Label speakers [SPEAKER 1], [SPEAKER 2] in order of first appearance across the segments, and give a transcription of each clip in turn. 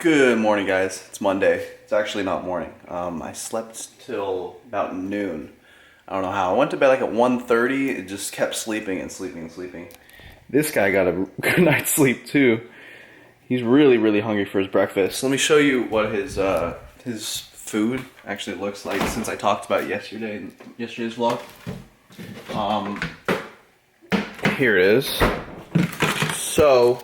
[SPEAKER 1] Good morning, guys. It's Monday. It's actually not morning. I slept till about noon. I don't know how. I went to bed like at 1:30. It just kept sleeping and sleeping and sleeping. This guy got a good night's sleep too. He's really hungry for his breakfast. Let me show you what his food actually looks like since I talked about it yesterday's vlog. Here it is. So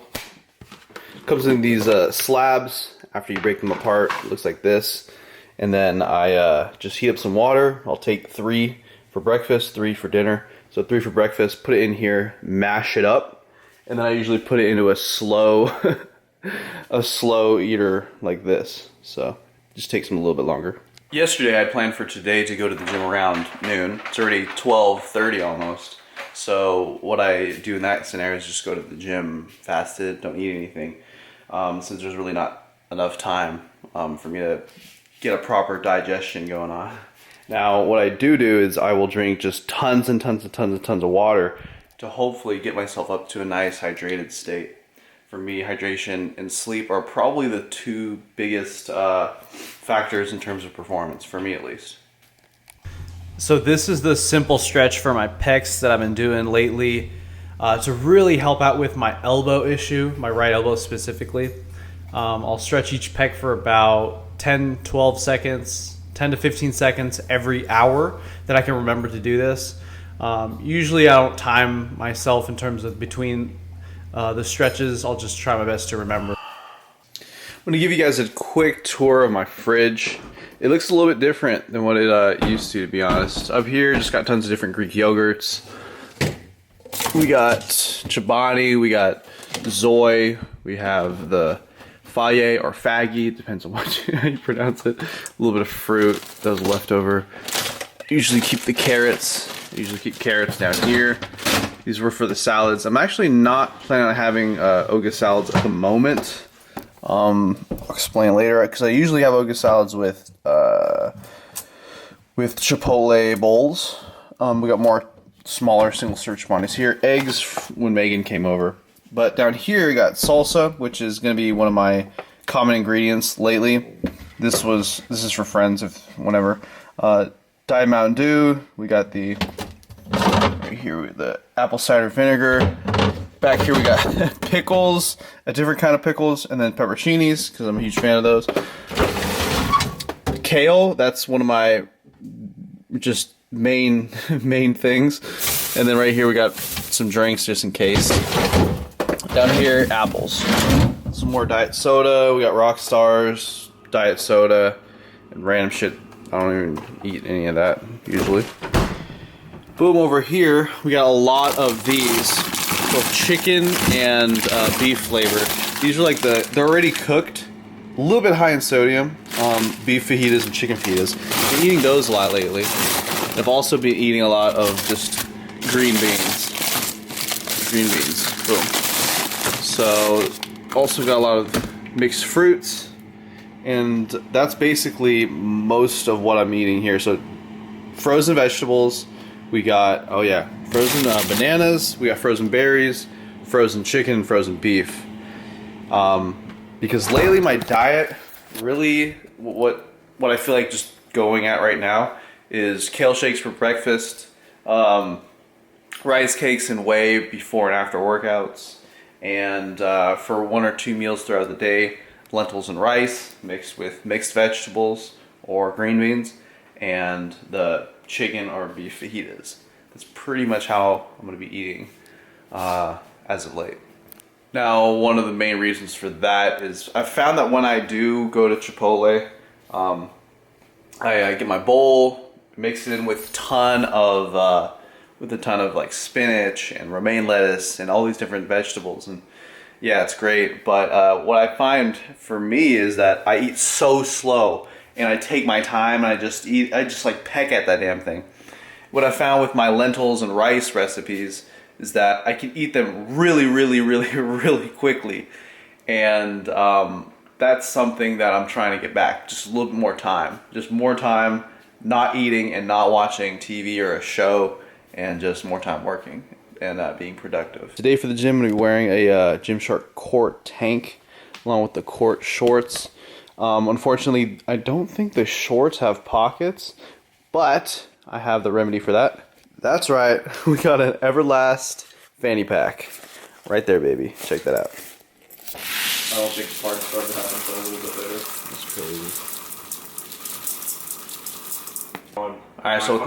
[SPEAKER 1] comes in these slabs. After you break them apart, it looks like this. And then I just heat up some water. I'll take 3 for breakfast, 3 for dinner. So 3 for breakfast, put it in here, mash it up, and then I usually put it into a slow a slow eater like this. So it just takes them a little bit longer. Yesterday I planned for today to go to the gym around noon. It's already 12:30 almost. So what I do in that scenario is just go to the gym fasted, don't eat anything. Since there's really not enough time for me to get a proper digestion going on. Now, what I do is I will drink just tons and tons of water to hopefully get myself up to a nice hydrated state. For me, hydration and sleep are probably the 2 biggest factors in terms of performance, for me at least.
[SPEAKER 2] So this is the simple stretch for my pecs that I've been doing lately to really help out with my elbow issue, my right elbow specifically. I'll stretch each pec for about 10-12 seconds, 10 to 15 seconds every hour that I can remember to do this. Usually I don't time myself in terms of between the stretches. I'll just try my best to remember.
[SPEAKER 1] I'm going to give you guys a quick tour of my fridge. It looks a little bit different than what it used to be honest. Up here, just got tons of different Greek yogurts. We got Chobani, we got Zoe, we have the Faye or Faggy, depends on how you pronounce it. A little bit of fruit, those leftover. Usually keep the carrots. Keep carrots down here. These were for the salads. I'm actually not planning on having Ogus salads at the moment. I'll explain later because I usually have Ogus salads with Chipotle bowls. We got more smaller single serve Chipotle here. Eggs when Megan came over. But down here we got salsa, which is going to be one of my common ingredients lately. This is for friends if whenever. Diet Mountain Dew. We got the right here with the apple cider vinegar. Back here we got pickles, a different kind of pickles, and then pepperoncinis because I'm a huge fan of those. Kale, that's one of my just main things. And then right here we got some drinks just in case. Down here, apples. Some more diet soda. We got Rock Stars, diet soda, and random shit. I don't even eat any of that usually. Boom, over here we got a lot of these, both chicken and beef flavor. These are like they're already cooked, a little bit high in sodium. Beef fajitas and chicken fajitas. Been eating those a lot lately. I've also been eating a lot of just green beans. Boom. So also got a lot of mixed fruits, and that's basically most of what I'm eating here. So frozen vegetables. We got, frozen bananas, we got frozen berries, frozen chicken, frozen beef. Because lately my diet, really, what I feel like just going at right now is kale shakes for breakfast, rice cakes and whey before and after workouts, and for 1 or 2 meals throughout the day, lentils and rice mixed with mixed vegetables or green beans, and the chicken or beef fajitas. That's pretty much how I'm going to be eating as of late. Now, one of the main reasons for that is I found that when I do go to Chipotle, I get my bowl, mix it in with a ton of like spinach and romaine lettuce and all these different vegetables, and yeah, it's great. But what I find for me is that I eat so slow. And I take my time and I just like peck at that damn thing. What I found with my lentils and rice recipes is that I can eat them really quickly. And that's something that I'm trying to get back. Just a little bit more time. Just more time not eating and not watching TV or a show, and just more time working and being productive. Today for the gym, I'm going to be wearing a Gymshark Core tank. along with the court shorts. Unfortunately, I don't think the shorts have pockets, but I have the remedy for that. That's right, we got an Everlast fanny pack. Right there, baby. Check that out. I don't think the part started happening until a little bit later. That's crazy. Alright, so with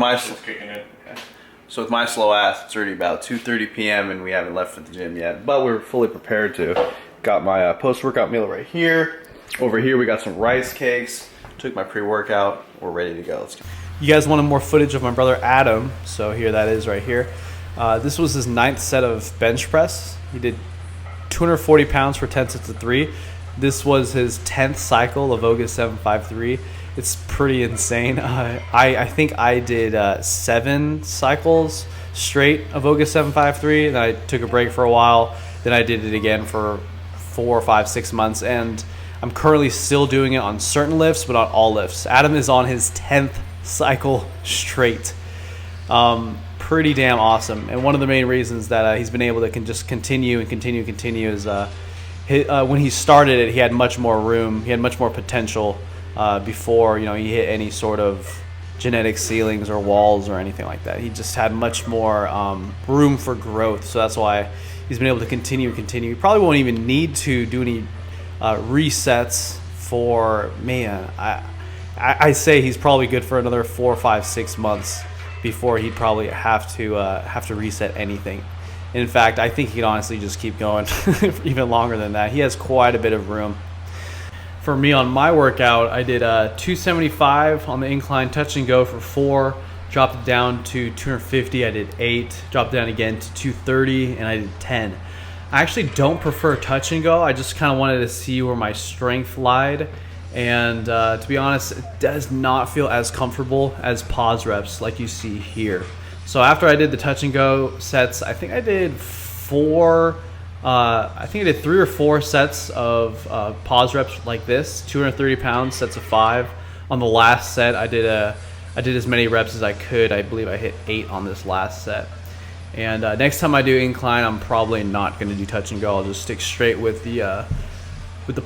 [SPEAKER 1] my slow ass, it's already about 2:30 p.m. and we haven't left for the gym yet, but we're fully prepared to. Got my post-workout meal right here. Over here we got some rice cakes. Took my pre-workout. We're ready to go. Let's go.
[SPEAKER 2] You guys wanted more footage of my brother Adam, so here that is right here. This was his 9th set of bench press. He did 240 pounds for 10 sets of 3. This was his 10th cycle of Ogus 753. It's pretty insane. I think I did 7 cycles straight of Ogus 753, and then I took a break for a while. Then I did it again for 4, 5, 6 months, and I'm currently still doing it on certain lifts, but not all lifts. Adam is on his 10th cycle straight. Pretty damn awesome. And one of the main reasons that he's been able to just continue is when he started it, he had much more room, he had much more potential before he hit any sort of genetic ceilings or walls or anything like that. He just had much more room for growth, so that's why he's been able to continue. He probably won't even need to do any resets for, man, I say he's probably good for another 4, 5, 6 months before he'd probably have to reset anything. In fact, I think he could honestly just keep going even longer than that. He has quite a bit of room. For me on my workout, I did 275 on the incline touch and go for 4, dropped it down to 250, I did 8, dropped it down again to 230, and I did 10. I actually don't prefer touch and go. I just kind of wanted to see where my strength lied. And to be honest, it does not feel as comfortable as pause reps like you see here. So after I did the touch and go sets, I think I did 3 or 4 sets of pause reps like this, 230 pounds, sets of 5. On the last set, I did as many reps as I could. I believe I hit 8 on this last set. And next time I do incline, I'm probably not going to do touch and go. I'll just stick straight with the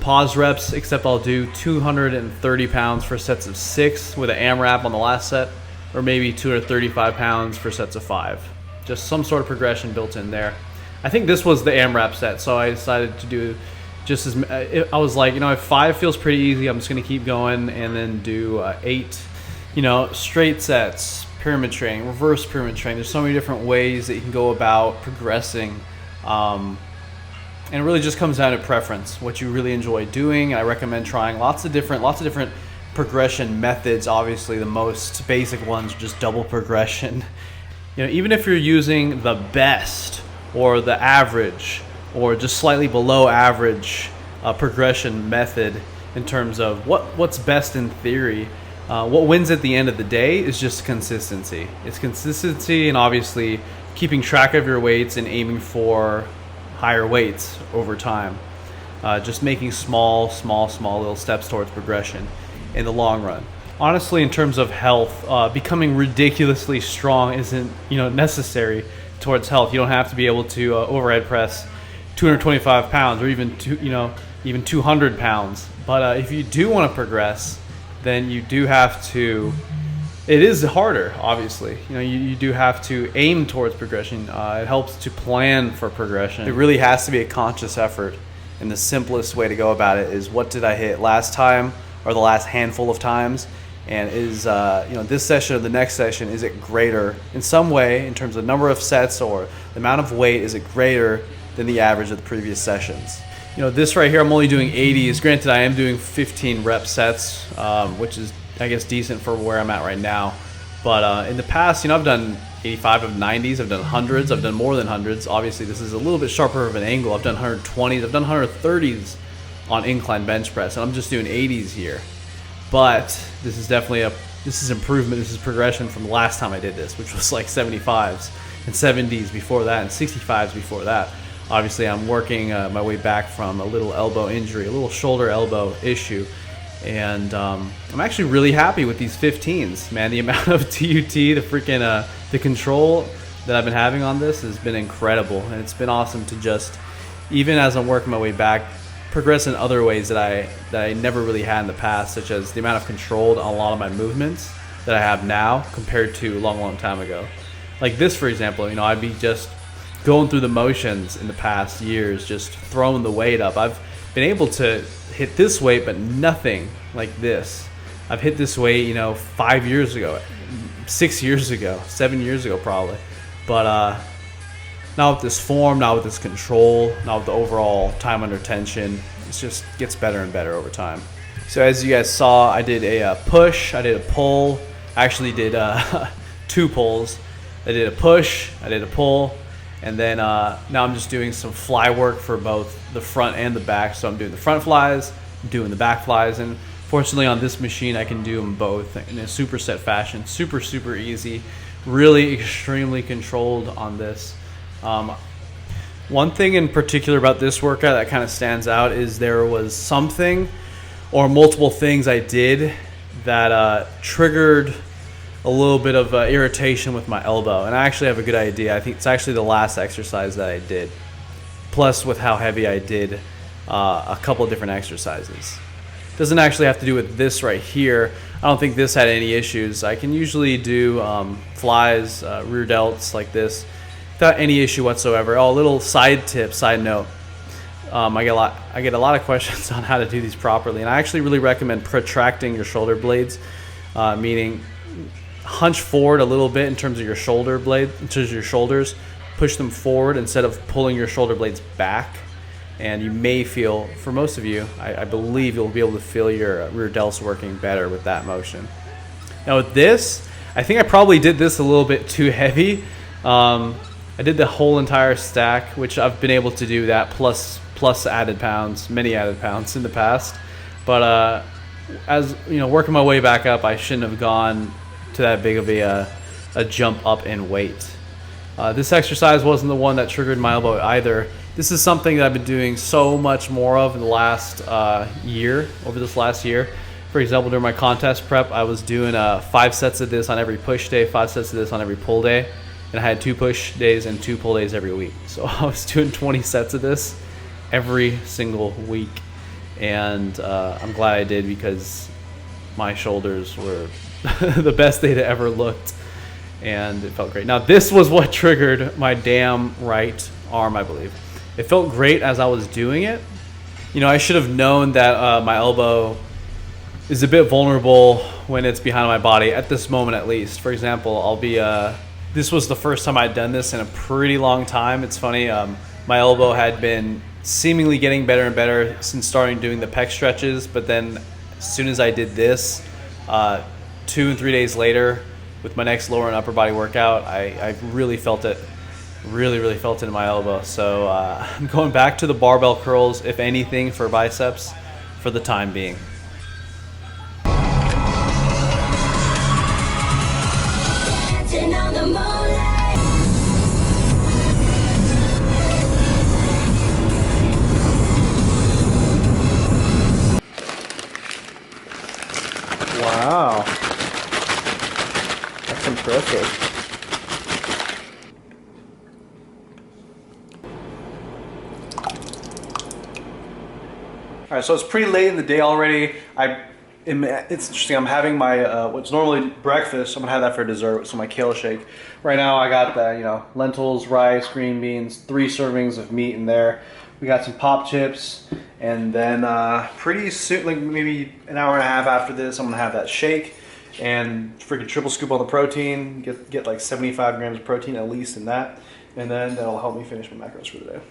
[SPEAKER 2] pause reps, except I'll do 230 pounds for sets of 6 with an AMRAP on the last set, or maybe 235 pounds for sets of 5. Just some sort of progression built in there. I think this was the AMRAP set, so I decided to do just as, I was like, if 5 feels pretty easy, I'm just going to keep going and then do 8, straight sets, pyramid training, reverse pyramid training. There's so many different ways that you can go about progressing. And it really just comes down to preference, what you really enjoy doing. I recommend trying lots of different progression methods. Obviously, the most basic ones are just double progression. Even if you're using the best or the average or just slightly below average progression method in terms of what's best in theory, what wins at the end of the day is just consistency. It's consistency and obviously keeping track of your weights and aiming for higher weights over time. Just making small little steps towards progression in the long run. Honestly, in terms of health, becoming ridiculously strong isn't necessary towards health. You don't have to be able to overhead press 225 pounds or even 200 pounds. But if you do want to progress, then you do have to. It is harder, obviously. You do have to aim towards progression. It helps to plan for progression. It really has to be a conscious effort. And the simplest way to go about it is, what did I hit last time or the last handful of times? And is this session or the next session, is it greater in some way in terms of number of sets or the amount of weight? Is it greater than the average of the previous sessions? This right here, I'm only doing 80s. Granted, I am doing 15 rep sets, which is, I guess, decent for where I'm at right now. But in the past, I've done 85 of 90s, I've done hundreds, I've done more than hundreds. Obviously, this is a little bit sharper of an angle. I've done 120s, I've done 130s on incline bench press, and I'm just doing 80s here. But this is definitely this is improvement, this is progression from the last time I did this, which was like 75s and 70s before that and 65s before that. Obviously, I'm working my way back from a little elbow injury, a little shoulder elbow issue. And I'm actually really happy with these 15s, man. The amount of TUT, the control that I've been having on this has been incredible. And it's been awesome to just, even as I'm working my way back, progress in other ways that I never really had in the past, such as the amount of control on a lot of my movements that I have now compared to a long time ago. Like this, for example, you know, I'd be just going through the motions in the past years, just throwing the weight up. I've been able to hit this weight, but nothing like this. I've hit this weight, you know, 5 years ago, 6 years ago, 7 years ago probably. But now with this form, now with this control, now with the overall time under tension, it just gets better and better over time. So as you guys saw, I did a push, I did a pull, I actually did 2 pulls. I did a push, I did a pull, and then now I'm just doing some fly work for both the front and the back. So I'm doing the front flies, I'm doing the back flies, and fortunately on this machine I can do them both in a superset fashion. Super easy, really extremely controlled on this. One thing in particular about this workout that kind of stands out is there was something or multiple things I did that triggered a little bit of irritation with my elbow, and I actually have a good idea. I think it's actually the last exercise that I did, plus with how heavy I did a couple of different exercises. Doesn't actually have to do with this right here. I don't think this had any issues. I can usually do flies, rear delts like this without any issue whatsoever. Oh, a little side note. I get a lot of questions on how to do these properly, and I actually really recommend protracting your shoulder blades, meaning hunch forward a little bit in terms of your shoulder blade, in terms of your shoulders, push them forward instead of pulling your shoulder blades back. And you may feel, for most of you, I believe you'll be able to feel your rear delts working better with that motion. Now with this, I think I probably did this a little bit too heavy. I did the whole entire stack, which I've been able to do that plus added pounds, many added pounds in the past. But as you know, working my way back up, I shouldn't have gone to that big of a jump up in weight. This exercise wasn't the one that triggered my elbow either. This is something that I've been doing so much more of in the last year, over this last year. For example, during my contest prep, I was doing 5 sets of this on every push day, 5 sets of this on every pull day, and I had 2 push days and 2 pull days every week. So I was doing 20 sets of this every single week, and I'm glad I did, because my shoulders were the best they'd ever looked, and it felt great. Now this was what triggered my damn right arm, I believe. It felt great as I was doing it. You know, I should have known that my elbow is a bit vulnerable when it's behind my body, at this moment at least. For example, I'll be this was the first time I'd done this in a pretty long time. It's funny, my elbow had been seemingly getting better and better since starting doing the pec stretches, but then as soon as I did this, 2 and 3 days later, with my next lower and upper body workout, I really felt it. Really felt it in my elbow. So I'm going back to the barbell curls, if anything, for biceps for the time being. Wow. That's impressive. All right, so it's pretty late in the day already. It's interesting. I'm having my what's normally breakfast. I'm gonna have that for dessert. So my kale shake. Right now, I got the lentils, rice, green beans, 3 servings of meat in there. We got some pop chips, and then pretty soon, like maybe an hour and a half after this, I'm gonna have that shake and freaking triple scoop on the protein. Get like 75 grams of protein at least in that, and then that'll help me finish my macros for the day.